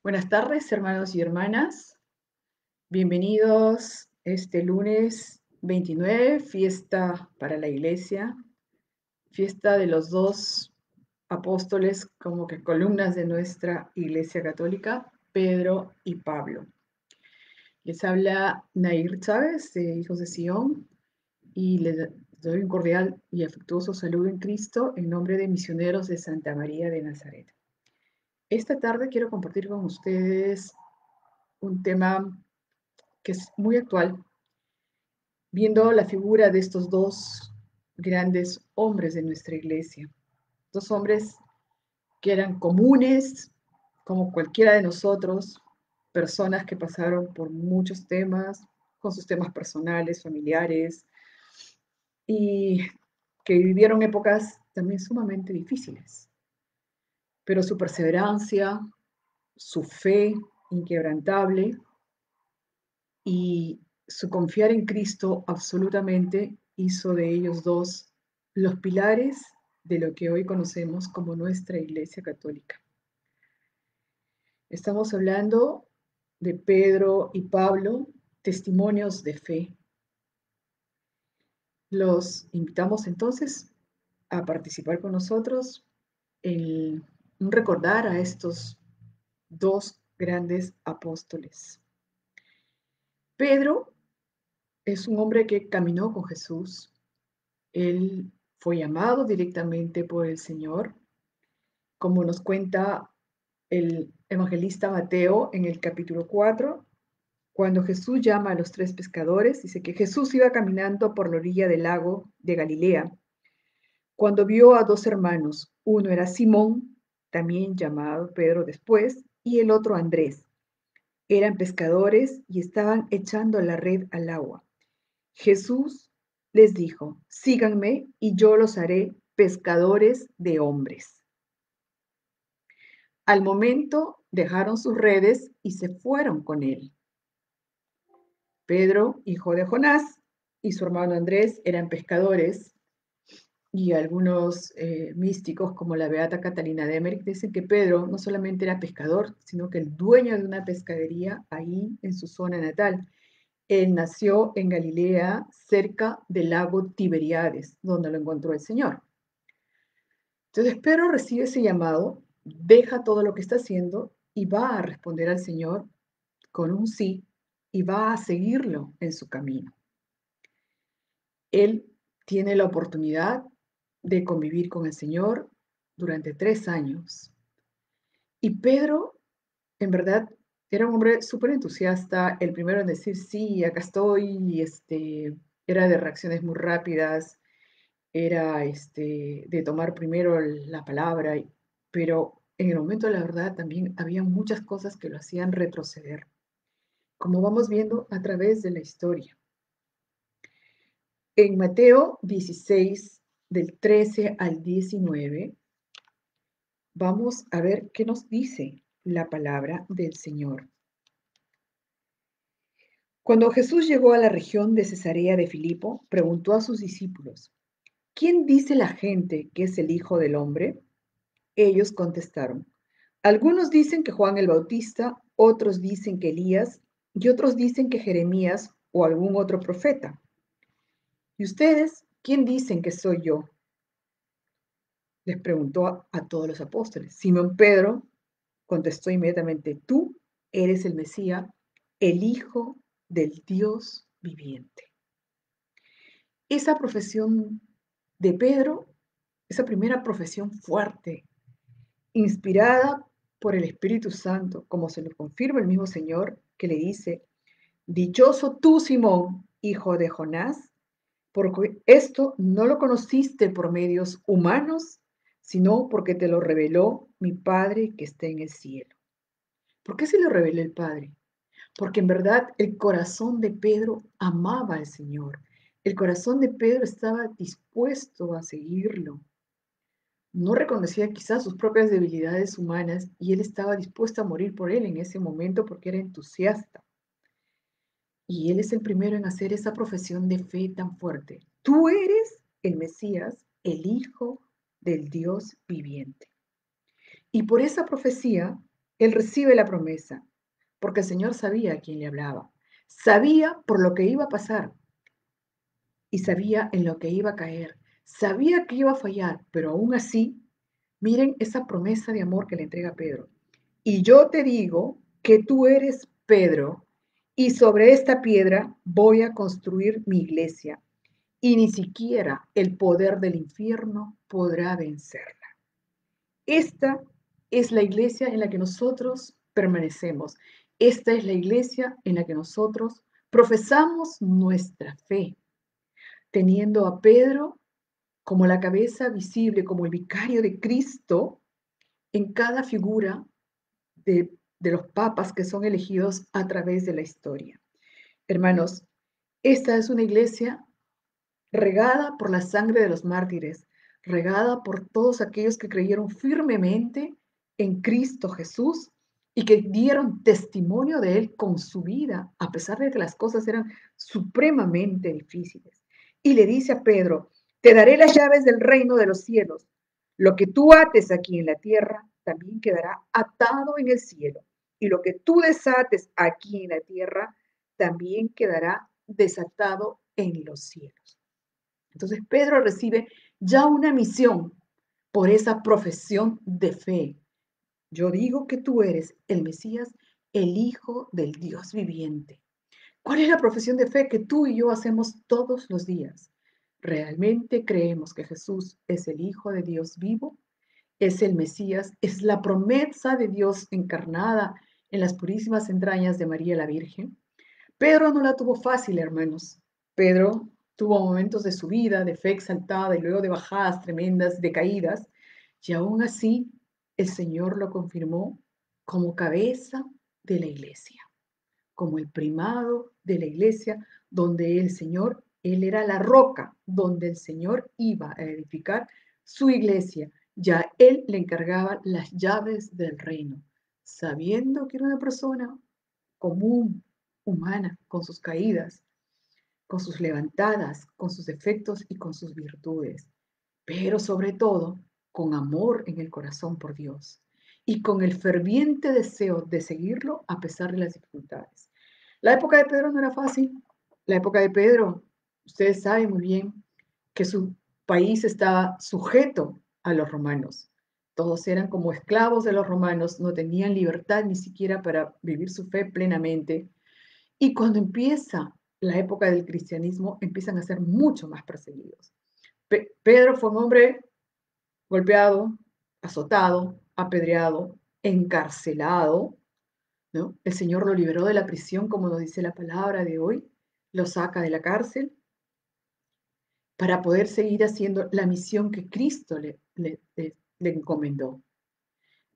Buenas tardes, hermanos y hermanas. Bienvenidos este lunes 29, fiesta para la iglesia, fiesta de los dos apóstoles como que columnas de nuestra iglesia católica, Pedro y Pablo. Les habla Nair Chávez de Hijos de Sion y les doy un cordial y afectuoso saludo en Cristo en nombre de misioneros de Santa María de Nazaret. Esta tarde quiero compartir con ustedes un tema que es muy actual, viendo la figura de estos dos grandes hombres de nuestra iglesia. Dos hombres que eran comunes, como cualquiera de nosotros, personas que pasaron por muchos temas, con sus temas personales, familiares, y que vivieron épocas también sumamente difíciles. Pero su perseverancia, su fe inquebrantable y su confiar en Cristo absolutamente hizo de ellos dos los pilares de lo que hoy conocemos como nuestra Iglesia Católica. Estamos hablando de Pedro y Pablo, testimonios de fe. Los invitamos entonces a participar con nosotros en recordar a estos dos grandes apóstoles. Pedro es un hombre que caminó con Jesús. Él fue llamado directamente por el Señor, como nos cuenta el evangelista Mateo en el capítulo 4, cuando Jesús llama a los tres pescadores. Dice que Jesús iba caminando por la orilla del lago de Galilea, cuando vio a dos hermanos. Uno era Simón, también llamado Pedro después, y el otro Andrés. Eran pescadores y estaban echando la red al agua. Jesús les dijo: síganme y yo los haré pescadores de hombres. Al momento dejaron sus redes y se fueron con él. Pedro, hijo de Jonás, y su hermano Andrés eran pescadores, y algunos místicos como la beata Catalina de Emmerich dicen que Pedro no solamente era pescador, sino que el dueño de una pescadería ahí en su zona natal. Él nació en Galilea, cerca del lago Tiberíades, donde lo encontró el Señor. Entonces Pedro recibe ese llamado, deja todo lo que está haciendo y va a responder al Señor con un sí y va a seguirlo en su camino. Él tiene la oportunidad de convivir con el Señor durante 3 años. Y Pedro, en verdad, era un hombre súper entusiasta, el primero en decir, sí, acá estoy, y era de reacciones muy rápidas, era de tomar primero la palabra, pero en el momento de la verdad también había muchas cosas que lo hacían retroceder, como vamos viendo a través de la historia. En Mateo 16, del 13 al 19, vamos a ver qué nos dice la palabra del Señor. Cuando Jesús llegó a la región de Cesarea de Filipo, preguntó a sus discípulos: ¿quién dice la gente que es el Hijo del Hombre? Ellos contestaron: algunos dicen que Juan el Bautista, otros dicen que Elías, y otros dicen que Jeremías o algún otro profeta. ¿Y ustedes quién dicen que soy yo? Les preguntó a todos los apóstoles. Simón Pedro contestó inmediatamente: tú eres el Mesías, el Hijo del Dios viviente. Esa profesión de Pedro, esa primera profesión fuerte, inspirada por el Espíritu Santo, como se lo confirma el mismo Señor, que le dice: dichoso tú, Simón, hijo de Jonás, porque esto no lo conociste por medios humanos, sino porque te lo reveló mi Padre que está en el cielo. ¿Por qué se lo reveló el Padre? Porque en verdad el corazón de Pedro amaba al Señor. El corazón de Pedro estaba dispuesto a seguirlo. No reconocía quizás sus propias debilidades humanas y él estaba dispuesto a morir por él en ese momento porque era entusiasta. Y él es el primero en hacer esa profesión de fe tan fuerte. Tú eres el Mesías, el Hijo del Dios viviente. Y por esa profecía Él recibe la promesa, porque el Señor sabía a quién le hablaba, sabía por lo que iba a pasar y sabía en lo que iba a caer, sabía que iba a fallar, pero aún así, miren esa promesa de amor que le entrega Pedro. Y yo te digo que tú eres Pedro, y sobre esta piedra voy a construir mi iglesia, y ni siquiera el poder del infierno podrá vencerla. Esta es la iglesia en la que nosotros permanecemos. Esta es la iglesia en la que nosotros profesamos nuestra fe, teniendo a Pedro como la cabeza visible, como el vicario de Cristo en cada figura de los papas que son elegidos a través de la historia. Hermanos, esta es una iglesia regada por la sangre de los mártires, regada por todos aquellos que creyeron firmemente en Cristo Jesús y que dieron testimonio de Él con su vida, a pesar de que las cosas eran supremamente difíciles. Y le dice a Pedro, te daré las llaves del reino de los cielos. Lo que tú ates aquí en la tierra también quedará atado en el cielo. Y lo que tú desates aquí en la tierra también quedará desatado en los cielos. Entonces Pedro recibe ya una misión por esa profesión de fe. Yo digo que tú eres el Mesías, el Hijo del Dios viviente. ¿Cuál es la profesión de fe que tú y yo hacemos todos los días? ¿Realmente creemos que Jesús es el Hijo de Dios vivo? ¿Es el Mesías? ¿Es la promesa de Dios encarnada en las purísimas entrañas de María la Virgen? Pedro no la tuvo fácil, hermanos. Pedro tuvo momentos de subida, de fe exaltada y luego de bajadas tremendas, de caídas, y aún así el Señor lo confirmó como cabeza de la iglesia, como el primado de la iglesia, donde el Señor, Él era la roca, donde el Señor iba a edificar su iglesia. Ya Él le encargaba las llaves del reino, sabiendo que era una persona común, humana, con sus caídas, con sus levantadas, con sus defectos y con sus virtudes, pero sobre todo con amor en el corazón por Dios y con el ferviente deseo de seguirlo a pesar de las dificultades. La época de Pedro no era fácil. La época de Pedro, ustedes saben muy bien que su país estaba sujeto a los romanos. Todos eran como esclavos de los romanos, no tenían libertad ni siquiera para vivir su fe plenamente. Y cuando empieza la época del cristianismo, empiezan a ser mucho más perseguidos. Pedro fue un hombre golpeado, azotado, apedreado, encarcelado, ¿no? El Señor lo liberó de la prisión, como nos dice la palabra de hoy, lo saca de la cárcel para poder seguir haciendo la misión que Cristo le encomendó.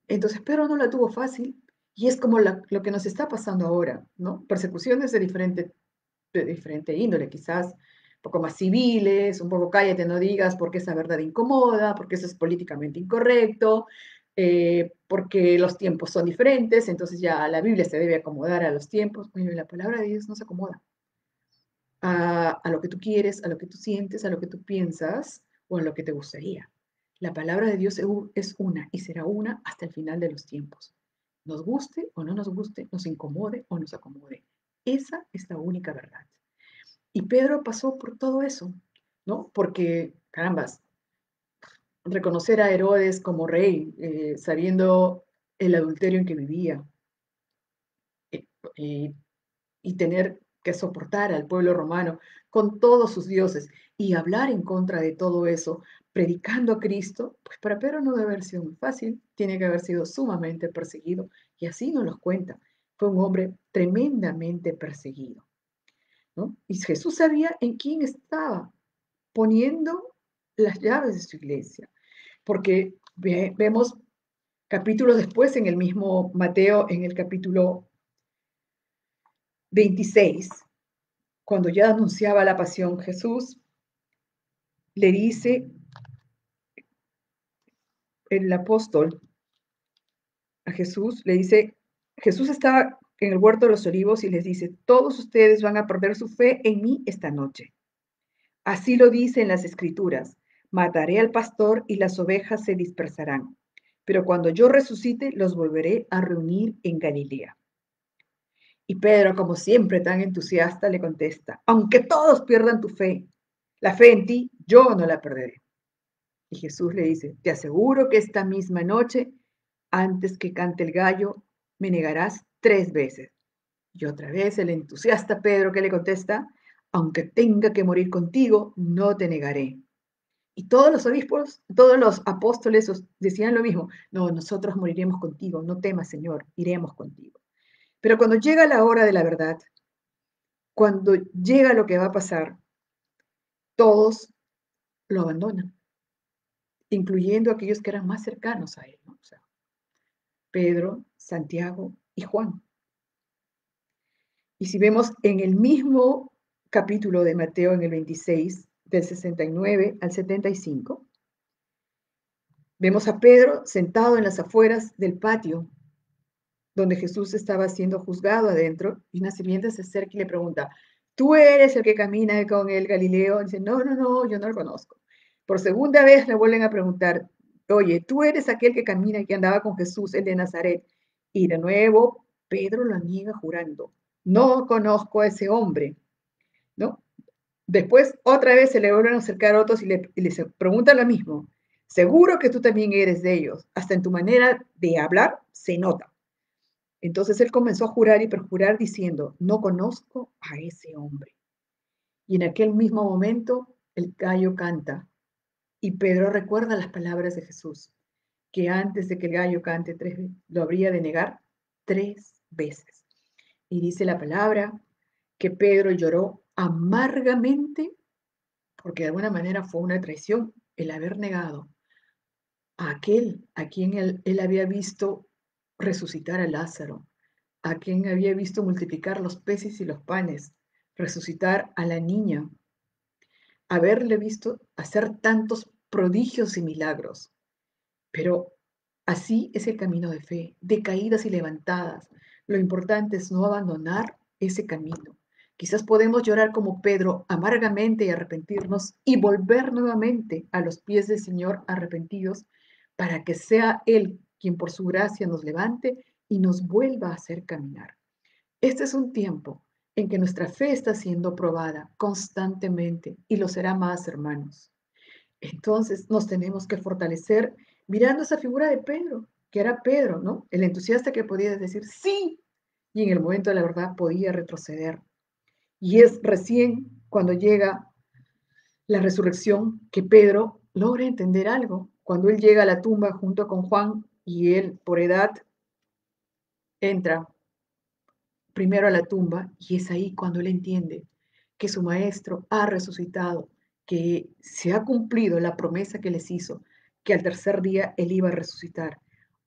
Entonces Pedro no la tuvo fácil y es como lo que nos está pasando ahora, ¿no? Persecuciones de diferente índole, quizás un poco más civiles, un poco cállate, no digas, porque esa verdad incomoda, porque eso es políticamente incorrecto, porque los tiempos son diferentes, entonces ya la Biblia se debe acomodar a los tiempos. Oye, la palabra de Dios no se acomoda a lo que tú quieres, a lo que tú sientes, a lo que tú piensas o a lo que te gustaría. La palabra de Dios es una y será una hasta el final de los tiempos. Nos guste o no nos guste, nos incomode o nos acomode. Esa es la única verdad. Y Pedro pasó por todo eso, ¿no? Porque, carambas, reconocer a Herodes como rey, sabiendo el adulterio en que vivía, eh, eh, y tener que soportar al pueblo romano con todos sus dioses y hablar en contra de todo eso, predicando a Cristo, pues para Pedro no debe haber sido muy fácil, tiene que haber sido sumamente perseguido y así nos lo cuenta. Fue un hombre tremendamente perseguido, ¿no? Y Jesús sabía en quién estaba poniendo las llaves de su iglesia, porque vemos capítulos después en el mismo Mateo, en el capítulo 26, cuando ya anunciaba la pasión, Jesús le dice, el apóstol a Jesús, le dice, Jesús estaba en el huerto de los olivos y les dice, todos ustedes van a perder su fe en mí esta noche. Así lo dicen las escrituras, mataré al pastor y las ovejas se dispersarán. pero cuando yo resucite los volveré a reunir en Galilea. Y Pedro, como siempre tan entusiasta, le contesta, aunque todos pierdan tu fe, la fe en ti, yo no la perderé. Y Jesús le dice, te aseguro que esta misma noche, antes que cante el gallo, me negarás 3 veces. Y otra vez el entusiasta Pedro que le contesta, aunque tenga que morir contigo, no te negaré. Y todos los obispos, todos los apóstoles decían lo mismo, no, nosotros moriremos contigo, no temas, Señor, iremos contigo. Pero cuando llega la hora de la verdad, cuando llega lo que va a pasar, todos lo abandonan, incluyendo aquellos que eran más cercanos a él, ¿no? O sea, Pedro, Santiago y Juan. Y si vemos en el mismo capítulo de Mateo, en el 26, del 69 al 75, vemos a Pedro sentado en las afueras del patio donde Jesús estaba siendo juzgado adentro, y una sirvienta se acerca y le pregunta, ¿tú eres el que camina con el Galileo? Y dice, no, no, no, yo no lo conozco. Por segunda vez le vuelven a preguntar, oye, ¿tú eres aquel que camina y que andaba con Jesús, el de Nazaret? Y de nuevo, Pedro lo niega jurando, no conozco a ese hombre, ¿no? Después, otra vez se le vuelven a acercar otros y le preguntan lo mismo. Seguro que tú también eres de ellos. Hasta en tu manera de hablar se nota. Entonces él comenzó a jurar y perjurar diciendo, no conozco a ese hombre. Y en aquel mismo momento el gallo canta y Pedro recuerda las palabras de Jesús, que antes de que el gallo cante 3 veces, lo habría de negar 3 veces. Y dice la palabra que Pedro lloró amargamente porque de alguna manera fue una traición el haber negado a aquel a quien él había visto resucitar a Lázaro, a quien había visto multiplicar los peces y los panes, resucitar a la niña, haberle visto hacer tantos prodigios y milagros. Pero así es el camino de fe, de caídas y levantadas. Lo importante es no abandonar ese camino. Quizás podemos llorar como Pedro amargamente y arrepentirnos y volver nuevamente a los pies del Señor arrepentidos para que sea Él quien por su gracia nos levante y nos vuelva a hacer caminar. Este es un tiempo en que nuestra fe está siendo probada constantemente y lo será más, hermanos. Entonces nos tenemos que fortalecer mirando esa figura de Pedro, que era Pedro, ¿no? El entusiasta que podía decir sí y en el momento de la verdad podía retroceder. Y es recién cuando llega la resurrección que Pedro logra entender algo. Cuando él llega a la tumba junto con Juan y él por edad entra primero a la tumba y es ahí cuando él entiende que su maestro ha resucitado, que se ha cumplido la promesa que les hizo, que al tercer día él iba a resucitar.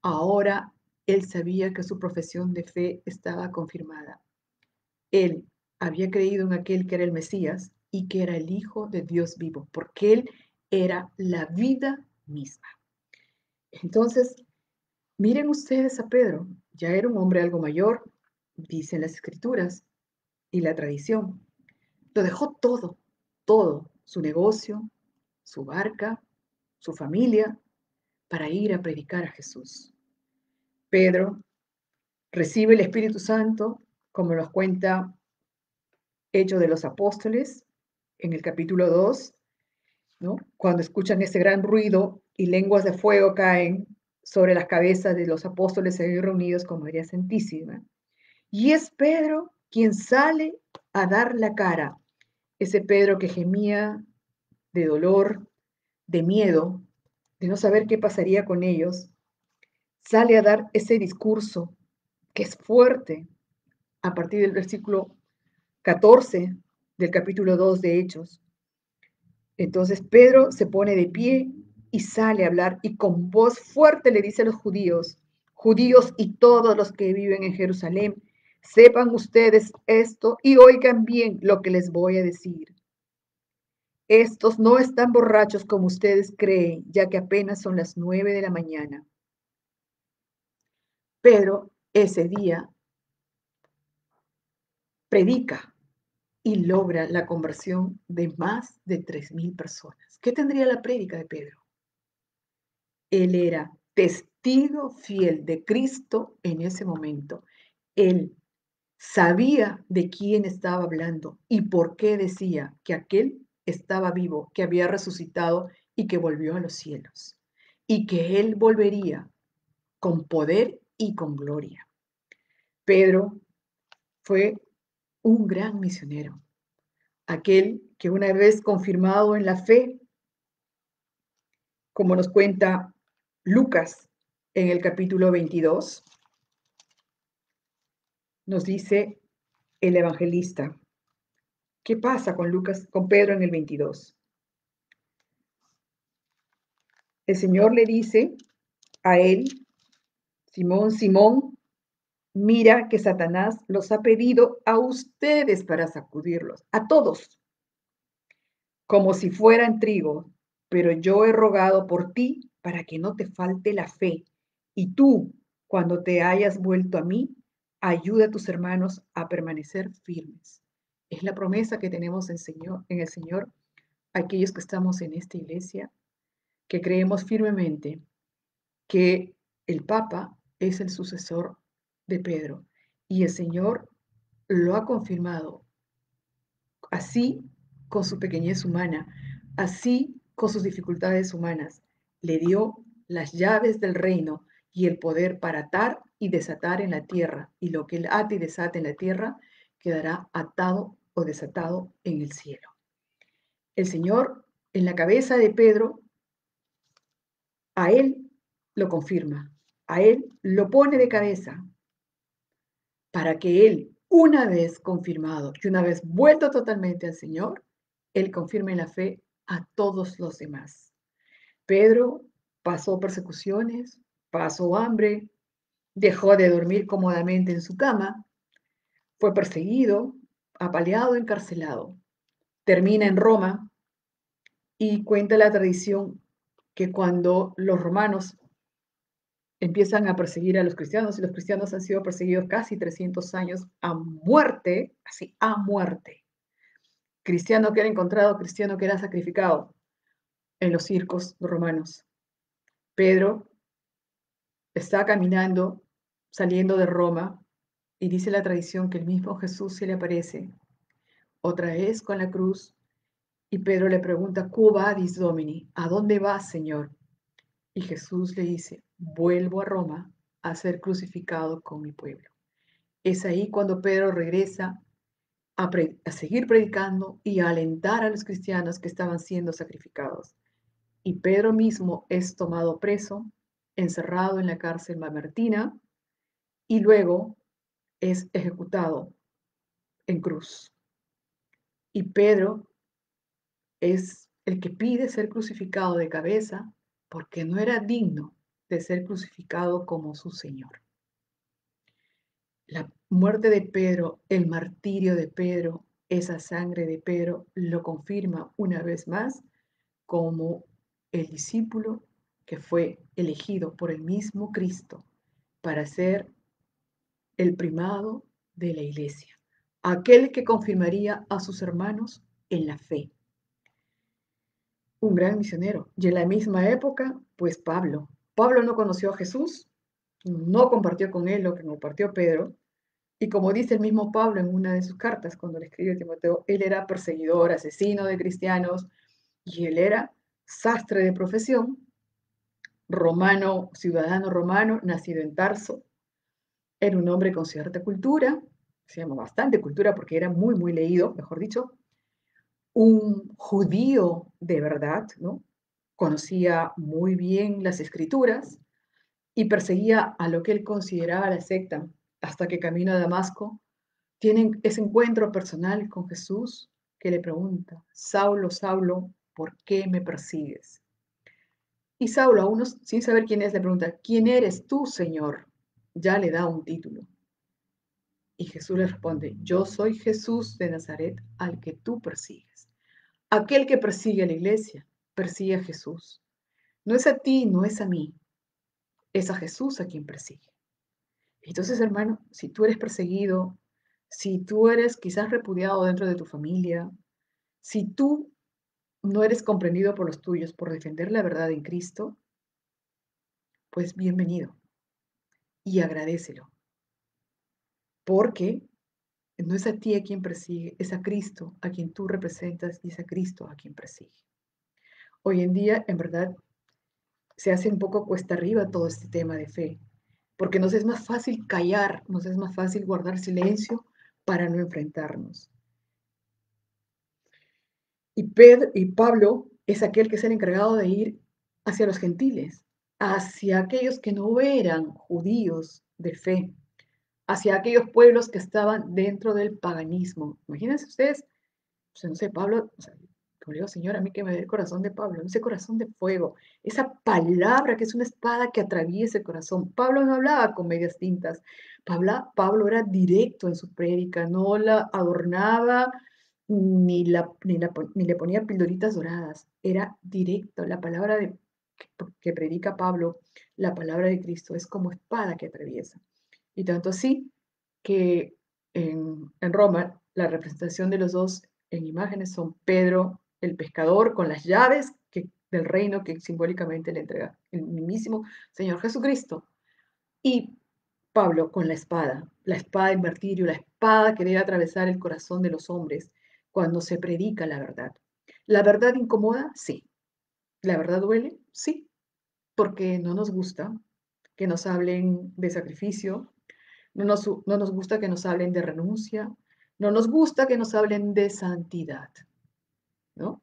Ahora él sabía que su profesión de fe estaba confirmada. Él había creído en aquel que era el Mesías y que era el Hijo de Dios vivo, porque él era la vida misma. Entonces, miren ustedes a Pedro, ya era un hombre algo mayor, dicen las escrituras y la tradición. Lo dejó todo, todo, su negocio, su barca, su familia, para ir a predicar a Jesús. Pedro recibe el Espíritu Santo, como nos cuenta Hechos de los Apóstoles, en el capítulo 2, ¿no? Cuando escuchan ese gran ruido y lenguas de fuego caen sobre las cabezas de los apóstoles ahí reunidos con María Santísima. Y es Pedro quien sale a dar la cara. Ese Pedro que gemía de dolor, de miedo, de no saber qué pasaría con ellos, sale a dar ese discurso que es fuerte a partir del versículo 14 del capítulo 2 de Hechos. Entonces Pedro se pone de pie y sale a hablar y con voz fuerte le dice a los judíos, judíos y todos los que viven en Jerusalén, sepan ustedes esto y oigan bien lo que les voy a decir. Estos no están borrachos como ustedes creen, ya que apenas son las 9 de la mañana. Pedro ese día predica y logra la conversión de más de 3,000 personas. ¿Qué tendría la prédica de Pedro? Él era testigo testigo fiel de Cristo en ese momento. Él sabía de quién estaba hablando y por qué decía que aquel estaba vivo, que había resucitado y que volvió a los cielos, y que él volvería con poder y con gloria. Pedro fue un gran misionero, aquel que una vez confirmado en la fe, como nos cuenta Lucas en el capítulo 22, nos dice el evangelista. ¿Qué pasa con Lucas, con Pedro en el 22? El Señor le dice a él, Simón, Simón, mira que Satanás los ha pedido a ustedes para sacudirlos, a todos, como si fueran trigo, pero yo he rogado por ti para que no te falte la fe. Y tú, cuando te hayas vuelto a mí, ayuda a tus hermanos a permanecer firmes. Es la promesa que tenemos en el Señor, aquellos que estamos en esta iglesia, que creemos firmemente que el Papa es el sucesor de Pedro y el Señor lo ha confirmado así con su pequeñez humana, así con sus dificultades humanas. Le dio las llaves del reino y el poder para atar y desatar en la tierra, y lo que él ate y desate en la tierra quedará atado o desatado en el cielo. El Señor en la cabeza de Pedro, a él lo confirma, a él lo pone de cabeza para que él, una vez confirmado y una vez vuelto totalmente al Señor, él confirme la fe a todos los demás. Pedro pasó persecuciones, pasó hambre, dejó de dormir cómodamente en su cama, fue perseguido, apaleado, encarcelado. Termina en Roma y cuenta la tradición que cuando los romanos empiezan a perseguir a los cristianos, y los cristianos han sido perseguidos casi 300 años a muerte, así, a muerte. Cristiano que era encontrado, cristiano que era sacrificado en los circos romanos. Pedro está caminando, saliendo de Roma, y dice la tradición que el mismo Jesús se le aparece, otra vez con la cruz, y Pedro le pregunta, ¿Quo vadis, Domini? ¿A dónde vas, Señor? Y Jesús le dice, vuelvo a Roma a ser crucificado con mi pueblo. Es ahí cuando Pedro regresa a seguir predicando y a alentar a los cristianos que estaban siendo sacrificados. Y Pedro mismo es tomado preso, encerrado en la cárcel mamertina y luego es ejecutado en cruz. Y Pedro es el que pide ser crucificado de cabeza porque no era digno de ser crucificado como su Señor. La muerte de Pedro, el martirio de Pedro, esa sangre de Pedro lo confirma una vez más como el discípulo que fue elegido por el mismo Cristo para ser el primado de la iglesia, aquel que confirmaría a sus hermanos en la fe. Un gran misionero. Y en la misma época, pues Pablo. Pablo no conoció a Jesús, no compartió con él lo que compartió Pedro, y como dice el mismo Pablo en una de sus cartas, cuando le escribe a Timoteo, él era perseguidor, asesino de cristianos, y él era sastre de profesión, romano, ciudadano romano, nacido en Tarso. Era un hombre con cierta cultura, se llama bastante cultura porque era muy, muy leído, mejor dicho, un judío de verdad, ¿no? Conocía muy bien las escrituras y perseguía a lo que él consideraba la secta, hasta que camino a Damasco tienen ese encuentro personal con Jesús que le pregunta, Saulo, Saulo, ¿por qué me persigues? Y Saulo, a uno sin saber quién es, le pregunta, ¿quién eres tú, Señor? Ya le da un título. Y Jesús le responde, yo soy Jesús de Nazaret al que tú persigues. Aquel que persigue a la iglesia, persigue a Jesús. No es a ti, no es a mí, es a Jesús a quien persigue. Entonces, hermano, si tú eres perseguido, si tú eres quizás repudiado dentro de tu familia, si tú no eres comprendido por los tuyos por defender la verdad en Cristo, pues bienvenido y agradécelo, porque no es a ti a quien persigue, es a Cristo a quien tú representas y es a Cristo a quien persigue. Hoy en día, en verdad, se hace un poco cuesta arriba todo este tema de fe, porque nos es más fácil callar, nos es más fácil guardar silencio para no enfrentarnos. Y Pablo es aquel que es el encargado de ir hacia los gentiles, hacia aquellos que no eran judíos de fe, hacia aquellos pueblos que estaban dentro del paganismo. Imagínense ustedes, pues, no sé, Pablo, o sea, como le digo, Señor, a mí que me dé el corazón de Pablo, ese corazón de fuego, esa palabra que es una espada que atraviesa el corazón. Pablo no hablaba con medias tintas, Pablo era directo en su prédica, no la adornaba ni le ponía pildoritas doradas, era directo. La palabra que predica Pablo, la palabra de Cristo, es como espada que atraviesa. Y tanto así que en Roma la representación de los dos en imágenes son Pedro, el pescador, con las llaves del reino que simbólicamente le entrega el mismísimo Señor Jesucristo. Y Pablo con la espada del martirio, la espada que debe atravesar el corazón de los hombres cuando se predica la verdad. ¿La verdad incomoda? Sí. ¿La verdad duele? Sí, porque no nos gusta que nos hablen de sacrificio, no nos gusta que nos hablen de renuncia, no nos gusta que nos hablen de santidad, ¿no?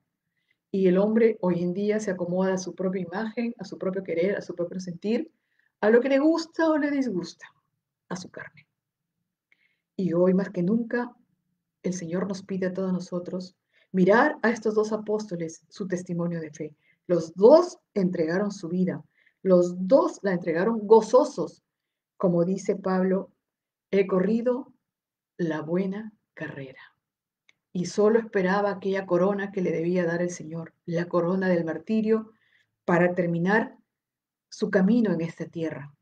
Y el hombre hoy en día se acomoda a su propia imagen, a su propio querer, a su propio sentir, a lo que le gusta o le disgusta, a su carne. Y hoy más que nunca, el Señor nos pide a todos nosotros mirar a estos dos apóstoles su testimonio de fe. Los dos entregaron su vida, los dos la entregaron gozosos. Como dice Pablo, he corrido la buena carrera. Y solo esperaba aquella corona que le debía dar el Señor, la corona del martirio, para terminar su camino en esta tierra.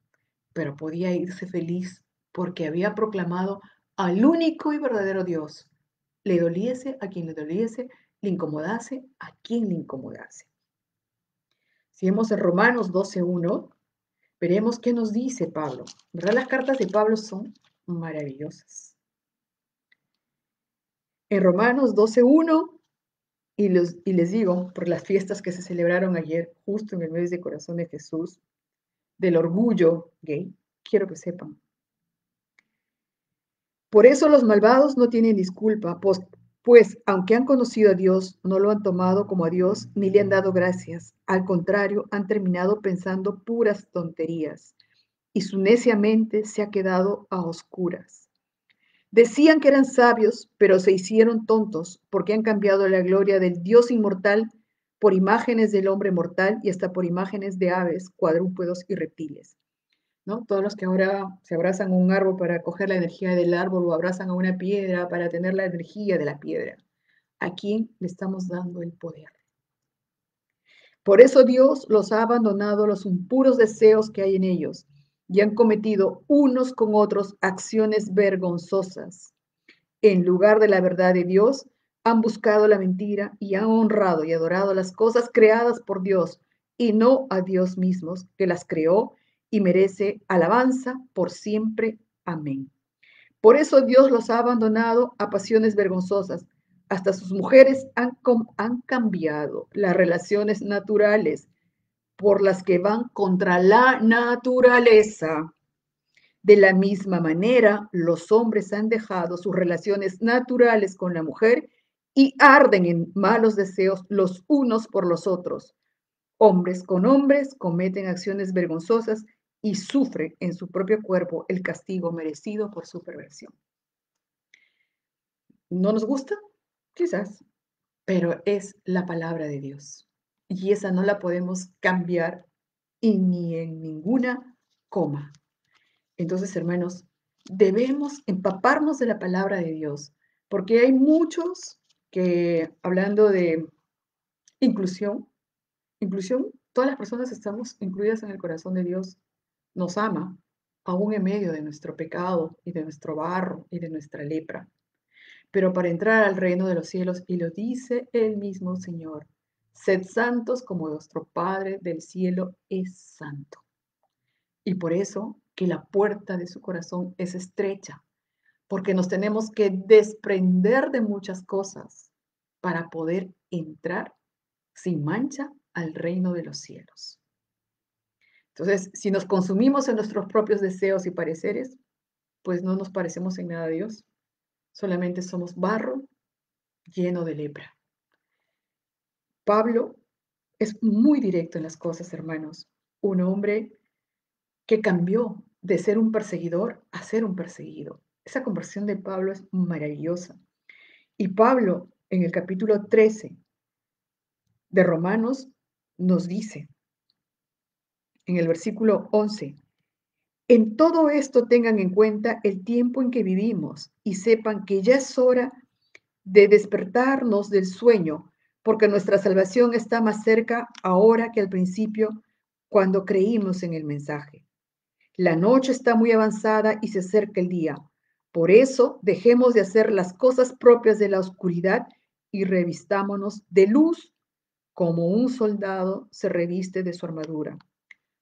Pero podía irse feliz porque había proclamado al único y verdadero Dios. Le doliese a quien le doliese, le incomodase a quien le incomodase. Si vemos en Romanos 12:1, veremos qué nos dice Pablo. ¿Verdad? Las cartas de Pablo son maravillosas. En Romanos 12:1, y les digo, por las fiestas que se celebraron ayer, justo en el mes de corazón de Jesús, del orgullo gay, quiero que sepan. Por eso los malvados no tienen disculpa, pues aunque han conocido a Dios, no lo han tomado como a Dios ni le han dado gracias. Al contrario, han terminado pensando puras tonterías y su necia mente se ha quedado a oscuras. Decían que eran sabios, pero se hicieron tontos porque han cambiado la gloria del Dios inmortal por imágenes del hombre mortal y hasta por imágenes de aves, cuadrúpedos y reptiles. ¿No? Todos los que ahora se abrazan a un árbol para coger la energía del árbol o abrazan a una piedra para tener la energía de la piedra. ¿A quién le estamos dando el poder? Por eso Dios los ha abandonado los impuros deseos que hay en ellos y han cometido unos con otros acciones vergonzosas. En lugar de la verdad de Dios, han buscado la mentira y han honrado y adorado las cosas creadas por Dios y no a Dios mismos, que las creó y merece alabanza por siempre. Amén. Por eso Dios los ha abandonado a pasiones vergonzosas. Hasta sus mujeres han cambiado las relaciones naturales por las que van contra la naturaleza. De la misma manera, los hombres han dejado sus relaciones naturales con la mujer y arden en malos deseos los unos por los otros. Hombres con hombres cometen acciones vergonzosas y sufren en su propio cuerpo el castigo merecido por su perversión. ¿No nos gusta? Quizás, pero es la palabra de Dios. Y esa no la podemos cambiar y ni en ninguna coma. Entonces, hermanos, debemos empaparnos de la palabra de Dios, porque hay muchos que, hablando de inclusión, todas las personas estamos incluidas en el corazón de Dios, nos ama, aún en medio de nuestro pecado y de nuestro barro y de nuestra lepra. Pero para entrar al reino de los cielos, y lo dice el mismo Señor, sed santos como vuestro Padre del cielo es santo. Y por eso que la puerta de su corazón es estrecha, porque nos tenemos que desprender de muchas cosas para poder entrar sin mancha al reino de los cielos. Entonces, si nos consumimos en nuestros propios deseos y pareceres, pues no nos parecemos en nada a Dios, solamente somos barro lleno de lepra. Pablo es muy directo en las cosas, hermanos. Un hombre que cambió de ser un perseguidor a ser un perseguido. Esa conversión de Pablo es maravillosa. Y Pablo, en el capítulo 13 de Romanos, nos dice, en el versículo 11, en todo esto tengan en cuenta el tiempo en que vivimos y sepan que ya es hora de despertarnos del sueño, porque nuestra salvación está más cerca ahora que al principio, cuando creímos en el mensaje. La noche está muy avanzada y se acerca el día. Por eso dejemos de hacer las cosas propias de la oscuridad y revistámonos de luz como un soldado se reviste de su armadura.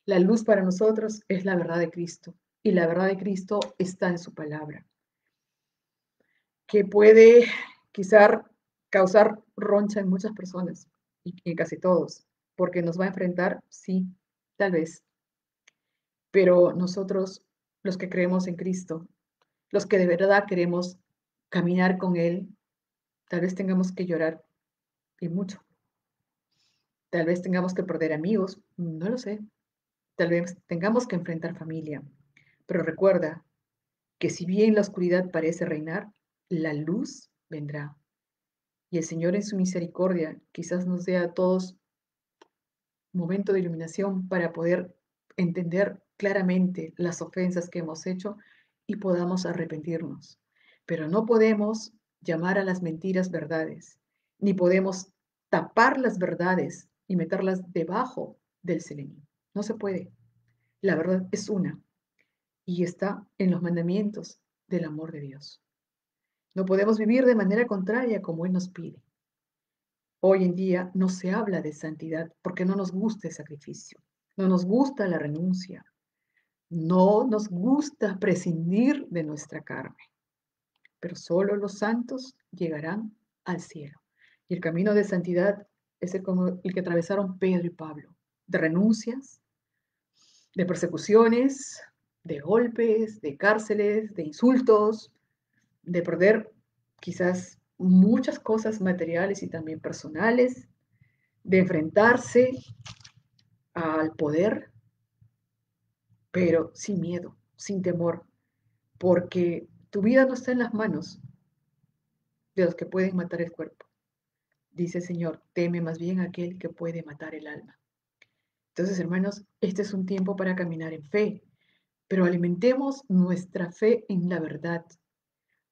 La luz para nosotros es la verdad de Cristo y la verdad de Cristo está en su palabra, que puede quizás causar roncha en muchas personas y en casi todos, porque nos va a enfrentar, sí, tal vez, pero nosotros, los que creemos en Cristo, los que de verdad queremos caminar con Él, tal vez tengamos que llorar y mucho, tal vez tengamos que perder amigos, no lo sé, tal vez tengamos que enfrentar familia, pero recuerda que si bien la oscuridad parece reinar, la luz vendrá. Y el Señor en su misericordia quizás nos dé a todos momento de iluminación para poder entender claramente las ofensas que hemos hecho y podamos arrepentirnos. Pero no podemos llamar a las mentiras verdades, ni podemos tapar las verdades y meterlas debajo del selenio. No se puede. La verdad es una y está en los mandamientos del amor de Dios. No podemos vivir de manera contraria como Él nos pide. Hoy en día no se habla de santidad porque no nos gusta el sacrificio, no nos gusta la renuncia, no nos gusta prescindir de nuestra carne, pero solo los santos llegarán al cielo. Y el camino de santidad es como el que atravesaron Pedro y Pablo, de renuncias, de persecuciones, de golpes, de cárceles, de insultos, de perder quizás muchas cosas materiales y también personales, de enfrentarse al poder, pero sin miedo, sin temor, porque tu vida no está en las manos de los que pueden matar el cuerpo. Dice el Señor, teme más bien aquel que puede matar el alma. Entonces, hermanos, este es un tiempo para caminar en fe, pero alimentemos nuestra fe en la verdad.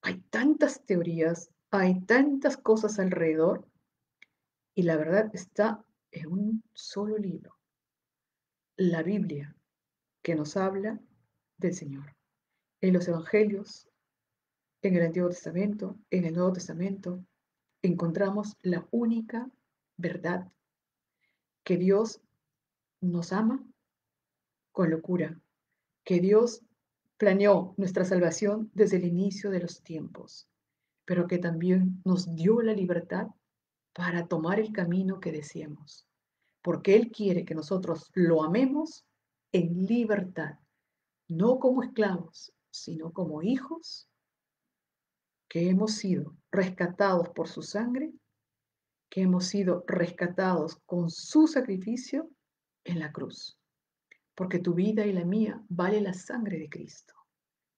Hay tantas teorías, hay tantas cosas alrededor y la verdad está en un solo libro, la Biblia, que nos habla del Señor. En los evangelios, en el Antiguo Testamento, en el Nuevo Testamento, encontramos la única verdad, que Dios nos ama con locura, que Dios planeó nuestra salvación desde el inicio de los tiempos, pero que también nos dio la libertad para tomar el camino que deseamos, porque Él quiere que nosotros lo amemos en libertad, no como esclavos, sino como hijos que hemos sido rescatados por su sangre, que hemos sido rescatados con su sacrificio en la cruz. Porque tu vida y la mía vale la sangre de Cristo.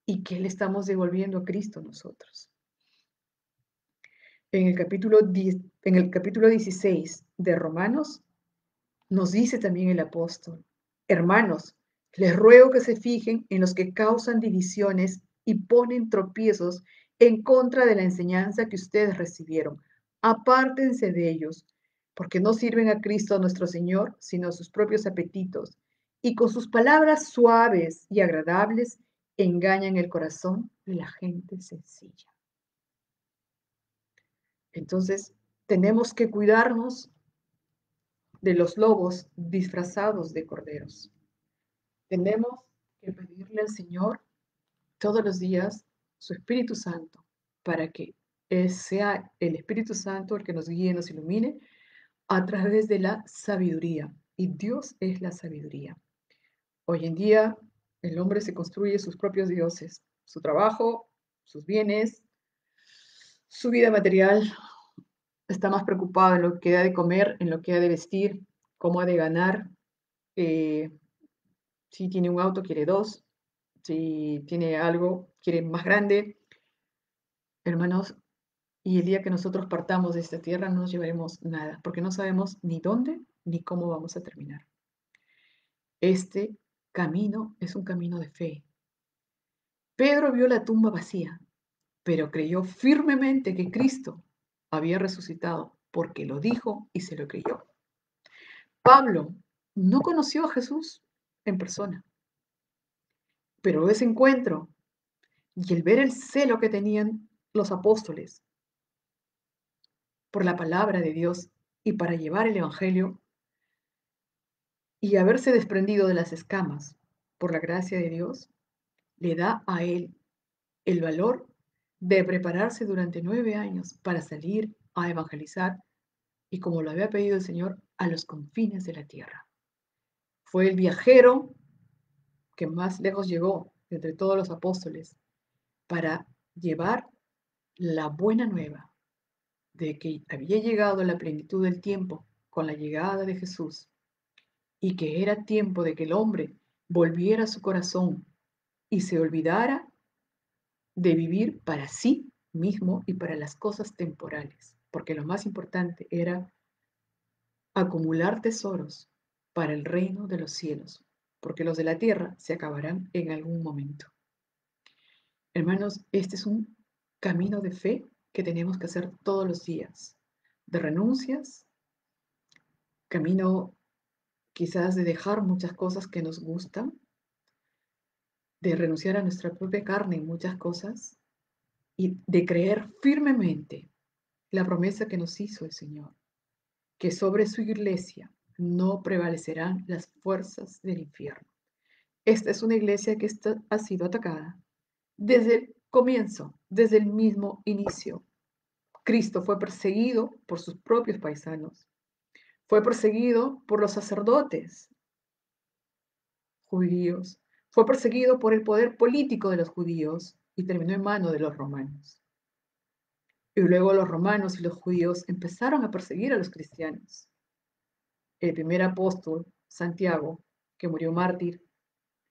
¿Y qué le estamos devolviendo a Cristo nosotros? En el capítulo 16 de Romanos nos dice también el apóstol, hermanos, les ruego que se fijen en los que causan divisiones y ponen tropiezos en contra de la enseñanza que ustedes recibieron. Apártense de ellos, porque no sirven a Cristo nuestro Señor, sino a sus propios apetitos, y con sus palabras suaves y agradables engañan el corazón de la gente sencilla. Entonces, tenemos que cuidarnos de los lobos disfrazados de corderos. Tenemos que pedirle al Señor todos los días su Espíritu Santo para que sea el Espíritu Santo el que nos guíe, nos ilumine a través de la sabiduría. Y Dios es la sabiduría. Hoy en día el hombre se construye sus propios dioses, su trabajo, sus bienes, su vida material. Está más preocupado en lo que ha de comer, en lo que ha de vestir, cómo ha de ganar. eh, si tiene un auto, quiere dos. Si tiene algo, quiere más grande. Hermanos, y el día que nosotros partamos de esta tierra no nos llevaremos nada, porque no sabemos ni dónde ni cómo vamos a terminar. Este camino es un camino de fe. Pedro vio la tumba vacía, pero creyó firmemente que Cristo había resucitado, porque lo dijo y se lo creyó. Pablo no conoció a Jesús en persona, pero ese encuentro y el ver el celo que tenían los apóstoles por la palabra de Dios y para llevar el Evangelio y haberse desprendido de las escamas por la gracia de Dios, le da a él el valor de prepararse durante 9 años para salir a evangelizar y como lo había pedido el Señor, a los confines de la tierra. Fue el viajero que más lejos llegó entre todos los apóstoles para llevar la buena nueva de que había llegado la plenitud del tiempo con la llegada de Jesús y que era tiempo de que el hombre volviera a su corazón y se olvidara de vivir para sí mismo y para las cosas temporales, porque lo más importante era acumular tesoros para el reino de los cielos, porque los de la tierra se acabarán en algún momento. Hermanos, este es un camino de fe que tenemos que hacer todos los días, de renuncias, camino quizás de dejar muchas cosas que nos gustan, de renunciar a nuestra propia carne en muchas cosas y de creer firmemente la promesa que nos hizo el Señor, que sobre su iglesia no prevalecerán las fuerzas del infierno. Esta es una iglesia que ha sido atacada desde el comienzo, desde el mismo inicio. Cristo fue perseguido por sus propios paisanos, fue perseguido por los sacerdotes judíos, fue perseguido por el poder político de los judíos y terminó en manos de los romanos. Y luego los romanos y los judíos empezaron a perseguir a los cristianos. El primer apóstol, Santiago, que murió mártir,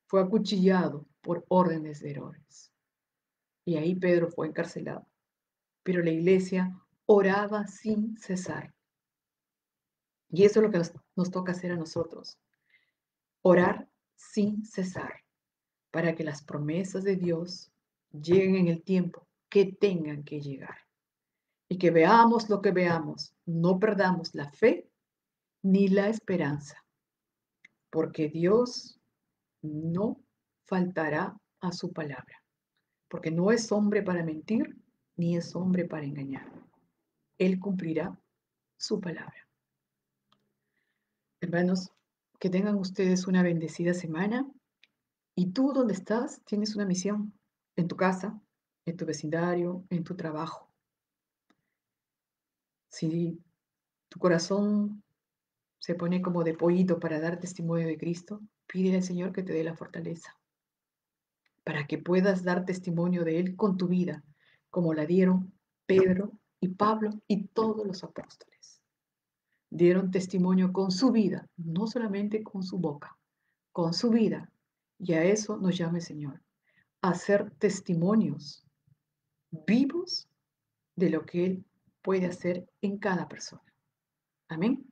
fue acuchillado por órdenes de Herodes. Y ahí Pedro fue encarcelado. Pero la iglesia oraba sin cesar. Y eso es lo que nos toca hacer a nosotros. Orar sin cesar para que las promesas de Dios lleguen en el tiempo que tengan que llegar. Y que veamos lo que veamos, no perdamos la fe ni la esperanza, porque Dios no faltará a su palabra, porque no es hombre para mentir, ni es hombre para engañar. Él cumplirá su palabra. Hermanos, que tengan ustedes una bendecida semana y tú donde estás tienes una misión, en tu casa, en tu vecindario, en tu trabajo. Si tu corazón se pone como de pollito para dar testimonio de Cristo, pídele al Señor que te dé la fortaleza para que puedas dar testimonio de Él con tu vida, como la dieron Pedro y Pablo y todos los apóstoles. Dieron testimonio con su vida, no solamente con su boca, con su vida. Y a eso nos llama el Señor, a ser testimonios vivos de lo que Él puede hacer en cada persona. Amén.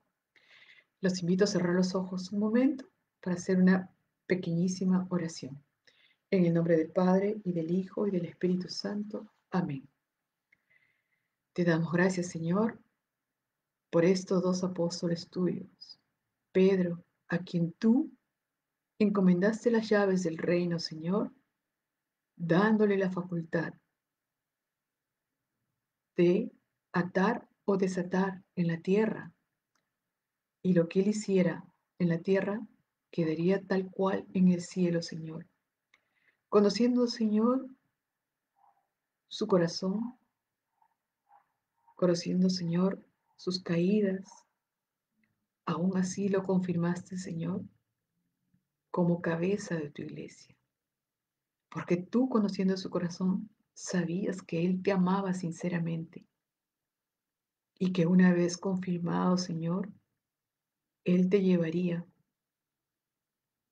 Los invito a cerrar los ojos un momento para hacer una pequeñísima oración. En el nombre del Padre, y del Hijo, y del Espíritu Santo. Amén. Te damos gracias, Señor, por estos dos apóstoles tuyos. Pedro, a quien tú encomendaste las llaves del reino, Señor, dándole la facultad de atar o desatar en la tierra. Y lo que él hiciera en la tierra quedaría tal cual en el cielo, Señor. conociendo, Señor, su corazón, conociendo, Señor, sus caídas, aún así lo confirmaste, Señor, como cabeza de tu iglesia. Porque tú, conociendo su corazón, sabías que Él te amaba sinceramente y que una vez confirmado, Señor, Él te llevaría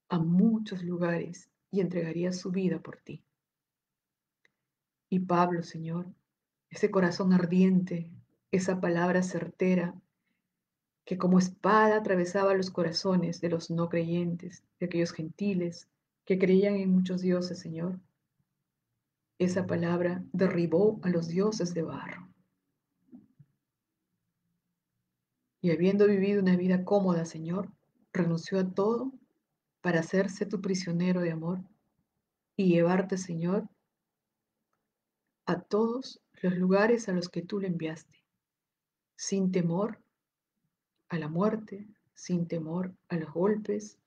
a muchos lugares y entregaría su vida por ti. Y Pablo, Señor, ese corazón ardiente, esa palabra certera que como espada atravesaba los corazones de los no creyentes, de aquellos gentiles que creían en muchos dioses, Señor, esa palabra derribó a los dioses de barro. Y habiendo vivido una vida cómoda, Señor, renunció a todo para hacerse tu prisionero de amor y llevarte, Señor, a todos los lugares a los que tú le enviaste, sin temor a la muerte, sin temor a los golpes,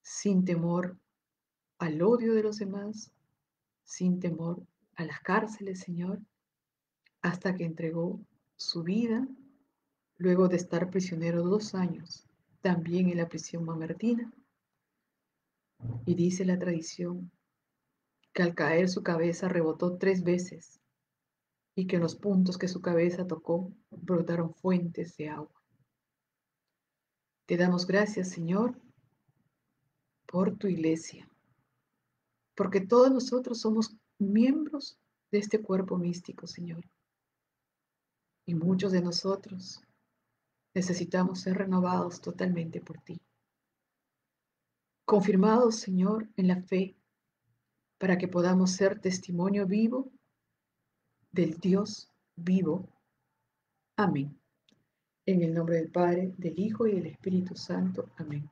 sin temor al odio de los demás, sin temor a las cárceles, Señor, hasta que entregó su vida luego de estar prisionero 2 años, también en la prisión mamertina. Y dice la tradición que al caer su cabeza rebotó 3 veces y que en los puntos que su cabeza tocó brotaron fuentes de agua. Te damos gracias, Señor, por tu iglesia, porque todos nosotros somos miembros de este cuerpo místico, Señor. Y muchos de nosotros necesitamos ser renovados totalmente por ti. Confirmados, Señor, en la fe, para que podamos ser testimonio vivo del Dios vivo. Amén. En el nombre del Padre, del Hijo y del Espíritu Santo. Amén.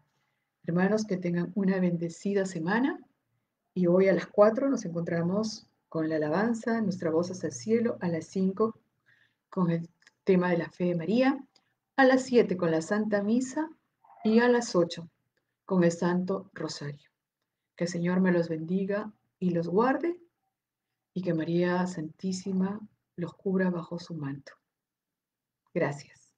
Hermanos, que tengan una bendecida semana y hoy a las 4 nos encontramos con la alabanza, nuestra voz hasta el cielo, a las 5 con el tema de la fe de María, a las 7 con la Santa Misa y a las 8 con el Santo Rosario. Que el Señor me los bendiga y los guarde y que María Santísima los cubra bajo su manto. Gracias.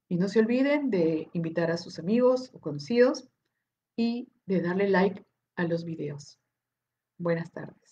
Y no se olviden de invitar a sus amigos o conocidos y de darle like a los videos. Buenas tardes.